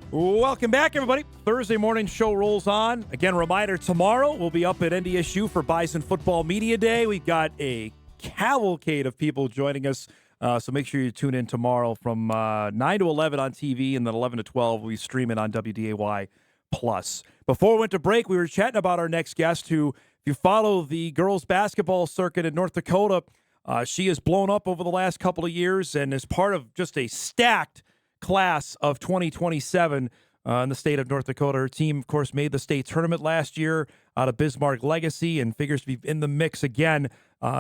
Welcome back, everybody. Thursday morning show rolls on. Again, reminder, tomorrow we'll be up at NDSU for Bison Football Media Day. We've got a cavalcade of people joining us, so make sure you tune in tomorrow from 9 to 11 on TV, and then 11 to 12 we'll be streaming on WDAY+. Before we went to break, we were chatting about our next guest who, if you follow the girls basketball circuit in North Dakota, she has blown up over the last couple of years and is part of just a stacked class of 2027 in the state of North Dakota. Her team, of course, made the state tournament last year out of Bismarck Legacy and figures to be in the mix again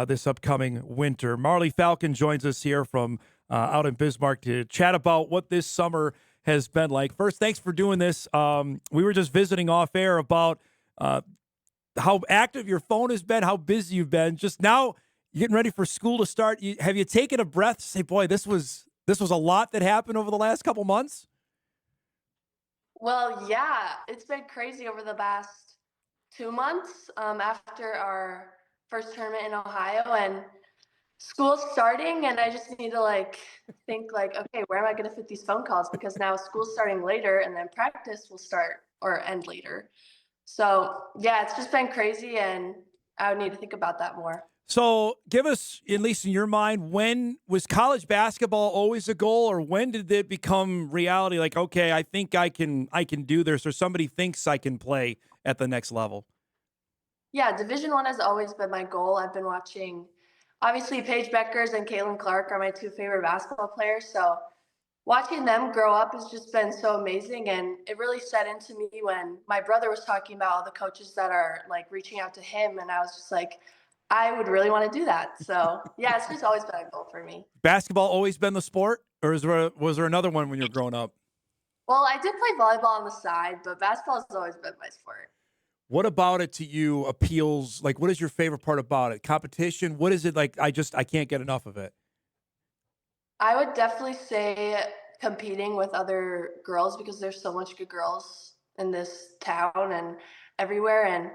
this upcoming winter. Marlee Falcon joins us here from out in Bismarck to chat about what this summer has been like. First, thanks for doing this. We were just visiting off air about how active your phone has been, how busy you've been. Just now, you're getting ready for school to start. Have you taken a breath to say, boy, this was a lot that happened over the last couple months? Well, yeah, it's been crazy over the past 2 months after our first tournament in Ohio, and school's starting, and I just need to think okay, where am I going to fit these phone calls? Because now school's starting later, and then practice will start or end later. So yeah, it's just been crazy, and I would need to think about that more. So give us, at least in your mind, when was college basketball always a goal, or when did it become reality? Like, okay, I think I can do this, or somebody thinks I can play at the next level. Yeah, Division One has always been my goal. I've been watching, obviously, Paige Beckers and Caitlin Clark are my two favorite basketball players. So watching them grow up has just been so amazing, and it really set into me when my brother was talking about all the coaches that are reaching out to him, and I was just like, I would really want to do that. So yeah, it's just always been a goal for me. Basketball always been the sport, or was there another one when you were growing up? Well, I did play volleyball on the side, but basketball has always been my sport. What about it to you appeals? Like, what is your favorite part about it? Competition? What is it like? I can't get enough of it. I would definitely say competing with other girls, because there's so much good girls in this town and everywhere. And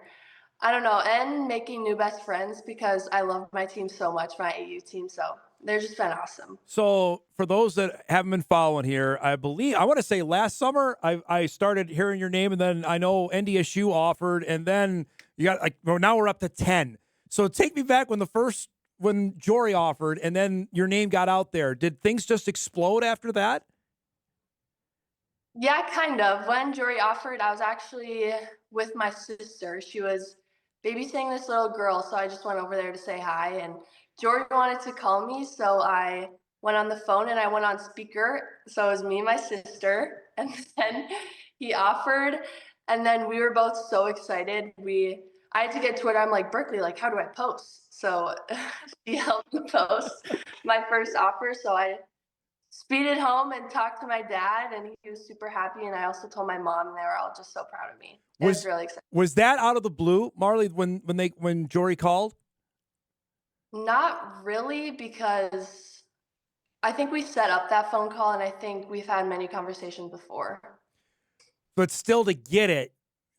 I don't know, and making new best friends, because I love my team so much, my AU team. So they're just been awesome. So for those that haven't been following here, I want to say last summer I started hearing your name, and then I know NDSU offered, and then you got now we're up to 10. So take me back when Jory offered, and then your name got out there. Did things just explode after that? Yeah, kind of. When Jory offered, I was actually with my sister. She was babysitting this little girl, so I just went over there to say hi. And Jory wanted to call me, so I went on the phone and I went on speaker. So it was me and my sister, and then he offered, and then we were both so excited. I had to get Twitter. I'm like, Berkeley, how do I post? So she helped me post my first offer. So I speeded home and talked to my dad, and he was super happy. And I also told my mom, and they were all just so proud of me. It was really exciting. Was that out of the blue, Marlee, when Jory called? Not really, because I think we set up that phone call, and I think we've had many conversations before. But still, to get it,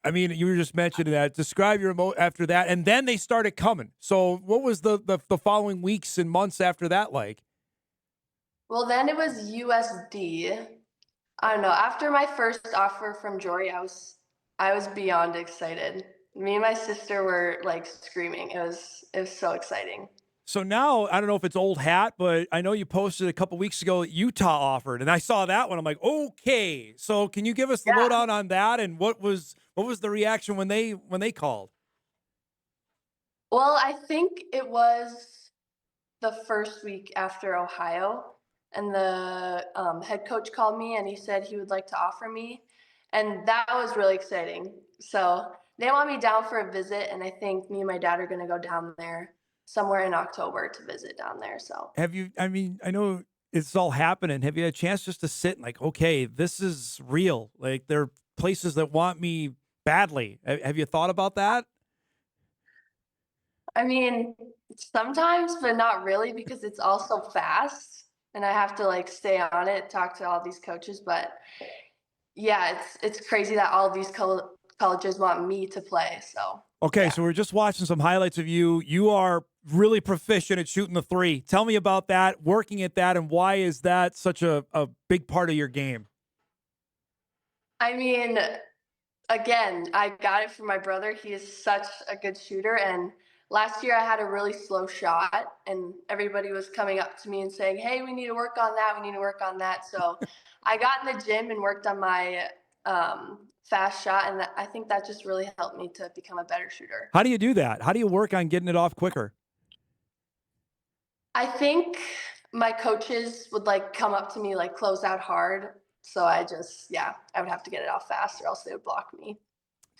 I mean, you were just mentioning that. Describe your after that, and then they started coming. So what was the following weeks and months after that like? Well, then it was USD. I don't know. After my first offer from Jory, I was beyond excited. Me and my sister were screaming. It was so exciting. So now, I don't know if it's old hat, but I know you posted a couple weeks ago that Utah offered, and I saw that one. I'm like, okay. So can you give us the lowdown on that, and what was the reaction when they called? Well, I think it was the first week after Ohio, and the head coach called me, and he said he would like to offer me, and that was really exciting. So they want me down for a visit, and I think me and my dad are going to go down there somewhere in October to visit down there. So have you? I mean, I know it's all happening. Have you had a chance just to sit and okay, this is real? Like, there are places that want me badly. Have you thought about that? I mean, sometimes, but not really, because it's all so fast, and I have to stay on it, talk to all these coaches. But yeah, it's crazy that all these colleges want me to play. So okay, so we're just watching some highlights of you. You are really proficient at shooting the three. Tell me about that, working at that, and why is that such a big part of your game? I mean, again, I got it from my brother. He is such a good shooter. And last year I had a really slow shot, and everybody was coming up to me and saying, "Hey, we need to work on that. We need to work on that." So I got in the gym and worked on my fast shot. And I think that just really helped me to become a better shooter. How do you do that? How do you work on getting it off quicker? I think my coaches would like come up to me, like close out hard. So yeah, I would have to get it off fast or else they would block me.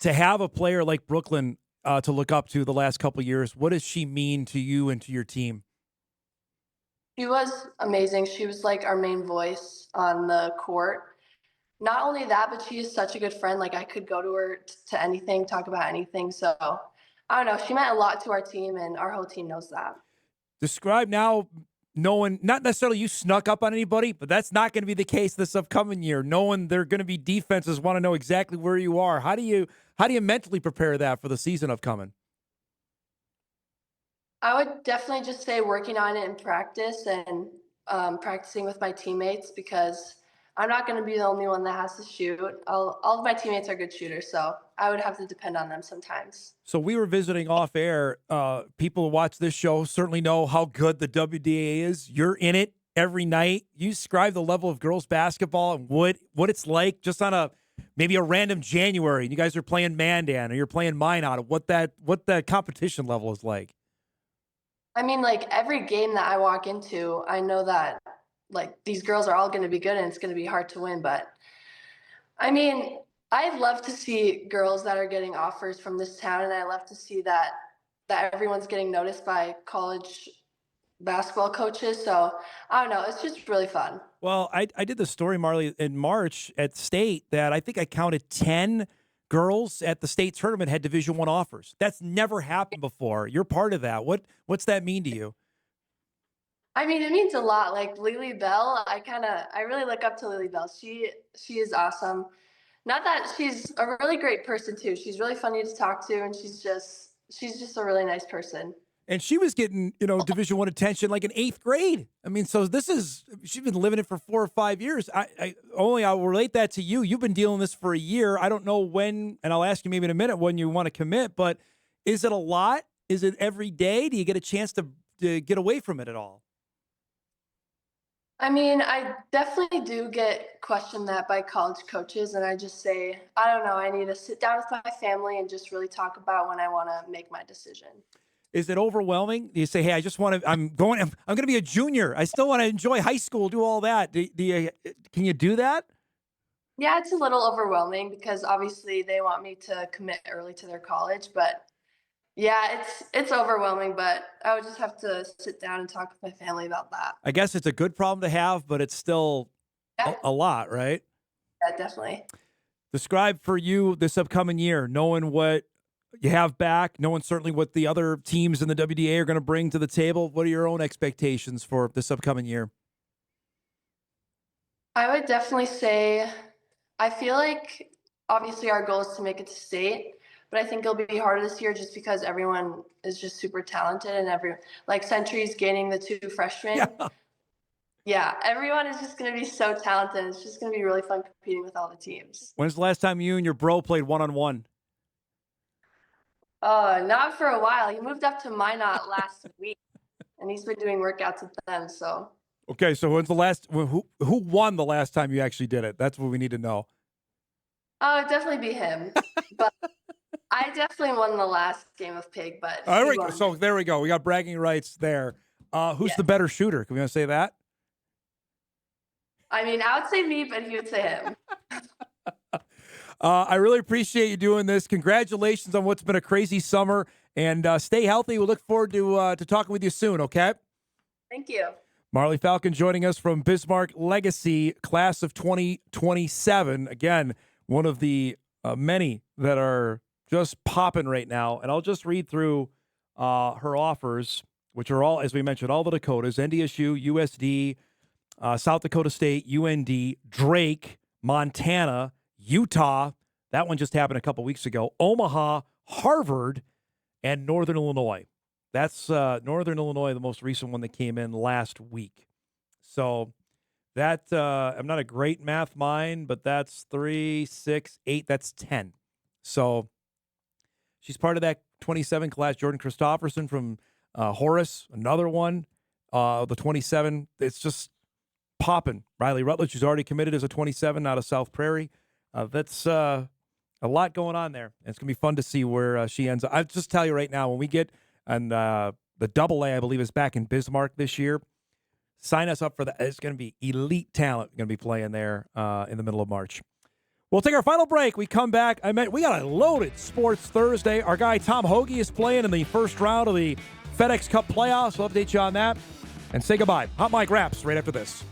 To have a player like Brooklyn to look up to the last couple of years, what does she mean to you and to your team? She was amazing. She was like our main voice on the court. Not only that, but she is such a good friend. Like I could go to her to anything, talk about anything. So I don't know. She meant a lot to our team, and our whole team knows that. Describe now knowing not necessarily you snuck up on anybody, but that's not going to be the case this upcoming year. Knowing there are going to be defenses want to know exactly where you are. How do you mentally prepare that for the season upcoming? I would definitely just say working on it in practice and practicing with my teammates because I'm not going to be the only one that has to shoot. All of my teammates are good shooters, so I would have to depend on them sometimes. So we were visiting off air. People who watch this show certainly know how good the WDA is. You're in it every night. You describe the level of girls basketball and what it's like just on maybe a random January and you guys are playing Mandan or you're playing Minot. What the competition level is like. I mean, like every game that I walk into, I know that like these girls are all going to be good and it's going to be hard to win. But I mean, I love to see girls that are getting offers from this town, and I love to see that everyone's getting noticed by college basketball coaches. So I don't know, it's just really fun. Well, I did the story, Marley, in March at state that I think I counted 10 girls at the state tournament had Division I offers. That's never happened before. You're part of that. What's that mean to you? I mean, it means a lot. Like Lily Bell, I really look up to Lily Bell. She is awesome. Not that she's a really great person too. She's really funny to talk to, and she's just a really nice person. And she was getting, Division I attention like in eighth grade. I mean, so she's been living it for 4 or 5 years. I'll relate that to you. You've been dealing this for a year. I don't know when, and I'll ask you maybe in a minute when you want to commit, but is it a lot? Is it every day? Do you get a chance to get away from it at all? I mean, I definitely do get questioned that by college coaches, and I just say, I don't know, I need to sit down with my family and just really talk about when I want to make my decision. Is it overwhelming? Do you say, "Hey, I just want to. I'm going to be a junior. I still want to enjoy high school, do all that." Can you do that? Yeah, it's a little overwhelming because obviously they want me to commit early to their college, but yeah, it's overwhelming, but I would just have to sit down and talk with my family about that. I guess it's a good problem to have, but it's still Yeah, a lot, right? yeah, definitely. Describe for you this upcoming year, knowing what you have back, knowing certainly what the other teams in the WDA are going to bring to the table. What are your own expectations for this upcoming year? I would definitely say I feel like obviously our goal is to make it to state, but I think it'll be harder this year just because everyone is just super talented and like Century's gaining the two freshmen. Yeah. Yeah, everyone is just going to be so talented. It's just going to be really fun competing with all the teams. When's the last time you and your bro played one-on-one? Not for a while. He moved up to Minot last week, and he's been doing workouts with them. So, Okay, so who won the last time you actually did it? That's what we need to know. oh, it'd definitely be him. But I definitely won the last game of Pig, but All he right, won. so there we go. We got bragging rights there. Who's Yeah. the better shooter? Can we say that? I mean, I would say me, but he would say him. I really appreciate you doing this. Congratulations on what's been a crazy summer, and stay healthy. We look forward to talking with you soon. Okay. Thank you. Marlee Falcon joining us from Bismarck Legacy, class of 2027. Again, one of the many that are just popping right now. And I'll just read through her offers, which are all, as we mentioned, all the Dakotas: NDSU, USD, South Dakota State, UND, Drake, Montana, Utah. That one just happened a couple weeks ago. Omaha, Harvard, and Northern Illinois. That's Northern Illinois, the most recent one that came in last week. So I'm not a great math mind, but that's 3, 6, 8. That's 10. So she's part of that 27 class. Jordan Christofferson from Horace, another one. The 27. It's just popping. Riley Rutledge, who's already committed as a 27 out of South Prairie. That's a lot going on there. And it's going to be fun to see where she ends up. I'll just tell you right now, when we get on the double A, I believe, is back in Bismarck this year. Sign us up for that. It's going to be elite talent going to be playing there in the middle of March. We'll take our final break. We come back. We got a loaded Sports Thursday. Our guy Tom Hoagie is playing in the first round of the FedEx Cup playoffs. We'll update you on that and say goodbye. Hot Mic wraps right after this.